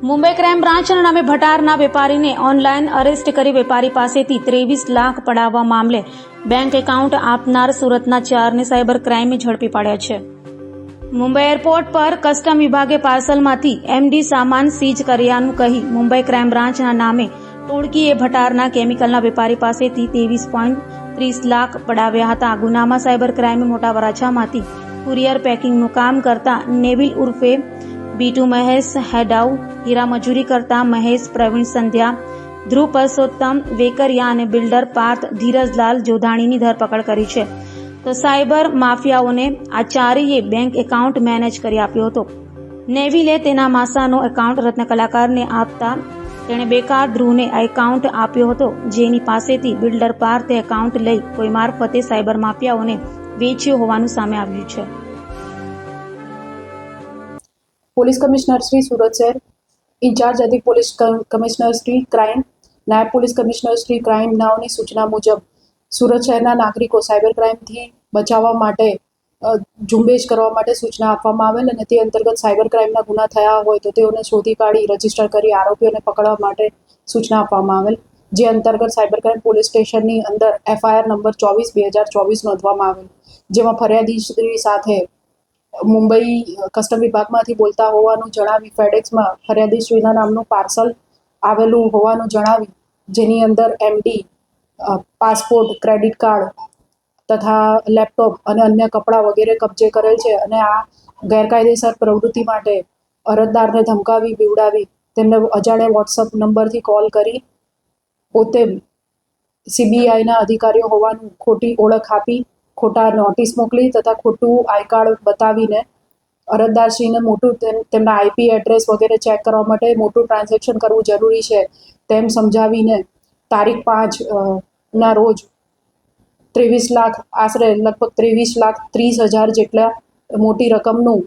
Mumbai crime બ્રાન્ચના નામે ભટારના વેપારીને ઓનલાઈન અરેસ્ટ કરી વેપારી પાસેથી 23 લાખ પડાવવા મામલે બેંક એકાઉન્ટ આપનાર સુરતના 4ને સાયબર ક્રાઇમે ઝડપી પાડ્યા છે. મુંબઈ એરપોર્ટ પર કસ્ટમ વિભાગે પાર્સલમાંથી એમડી સામાન સીઝ કર્યાનું કહી મુંબઈ ક્રાઇમ બ્રાન્ચના નામે ટોળકીએ ભટારના કેમિકલના વેપારી પાસેથી 23.30 લાખ પડાવ્યા હતા. આ ગુનામાં સાયબર ક્રાઇમે મોટા વરાછામાંથી કુરિયર પેકિંગનું કામ કરતા નેવિલ ઉર્ફે બીટુ મહેશ હેડાઉ, હીરા મજૂરી કરતા મહેશ પ્રવીણ સંધ્યા, ધ્રુવ પરસોત્તમ વેકરિયા અને બિલ્ડર પાર્થ ધીરજલાલ જોધાણીની ધરપકડ કરી છે. તો સાયબર માફિયાઓને આ ચારેય બેંક એકાઉન્ટ મેનેજ કરી આપ્યો હતો. નેવિલે તેના માસાનો એકાઉન્ટ રત્ન કલાકારને આપતા તેણે બેકાર ધ્રુવને આ એકાઉન્ટ આપ્યો હતો, જેની પાસેથી બિલ્ડર પાર્થે એકાઉન્ટ લઈ કોઈ મારફતે સાયબર માફિયાઓને વેચ્યો હોવાનું સામે આવ્યું છે. પોલીસ કમિશનર શ્રી સુરત શહેર, ઇન્ચાર્જ અધિક પોલીસ કમિશનર શ્રી ક્રાઇમ, નાયબ પોલીસ કમિશનર શ્રી ક્રાઇમ નાઓની સૂચના મુજબ સુરત શહેરના નાગરિકો સાયબર ક્રાઇમથી બચાવવા માટે ઝુંબેશ કરવા માટે સૂચના આપવામાં આવેલ અને તે અંતર્ગત સાયબર ક્રાઇમના ગુના થયા હોય તો તેઓને શોધી કાઢી રજીસ્ટર કરી આરોપીઓને પકડવા માટે સૂચના આપવામાં આવેલ, જે અંતર્ગત સાયબર ક્રાઇમ પોલીસ સ્ટેશનની અંદર FIR નંબર 24/2024 નોંધવામાં આવેલ, જેમાં ફરિયાદી સાથે મુંબઈ કસ્ટમ વિભાગમાંથી બોલતા હોવાનું જણાવી ફેડેક્સમાં ફરિયાદીશ્રીના નામનું પાર્સલ આવેલું હોવાનું જણાવી જેની અંદર MD, પાસપોર્ટ, ક્રેડિટ કાર્ડ તથા લેપટોપ અને અન્ય કપડાં વગેરે કબજે કરેલ છે અને આ ગેરકાયદેસર પ્રવૃત્તિ માટે અરજદારને ધમકાવી બીવડાવી તેમને અજાણ્યા WhatsApp નંબરથી કોલ કરી પોતે CBIના અધિકારીઓ હોવાનું ખોટી ઓળખ આપી ખોટા નોટિસ મોકલી તથા ખોટું આઈ કાર્ડ બતાવીને અરજદારશ્રીને મોટું તેમના IP એડ્રેસ વગેરે ચેક કરવા માટે મોટું ટ્રાન્ઝેક્શન કરવું જરૂરી છે તેમ સમજાવીને તારીખ 5 ના રોજ 23 લાખ આશરે લગભગ 23,30,000 જેટલા મોટી રકમનું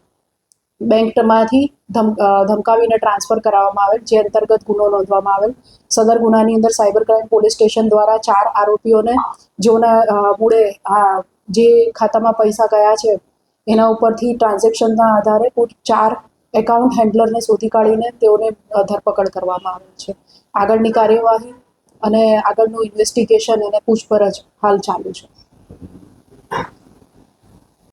બેંકમાંથી ધમકાવીને ટ્રાન્સફર કરાવવામાં આવેલ, જે અંતર્ગત ગુનો નોંધવામાં આવેલ. સદર ગુનાની અંદર સાયબર ક્રાઇમ પોલીસ સ્ટેશન દ્વારા 4 આરોપીઓને જેઓના મૂળે જે ખાતામાં પૈસા ગયા છે એના ઉપરથી ટ્રાન્ઝેક્શનના આધારે કુલ 4 એકાઉન્ટ હેન્ડલરને શોધી કાઢીને તેઓને ધરપકડ કરવામાં આવેલ છે. આગળની કાર્યવાહી અને આગળનું ઇન્વેસ્ટિગેશન અને પૂછપરછ હાલ ચાલુ છે.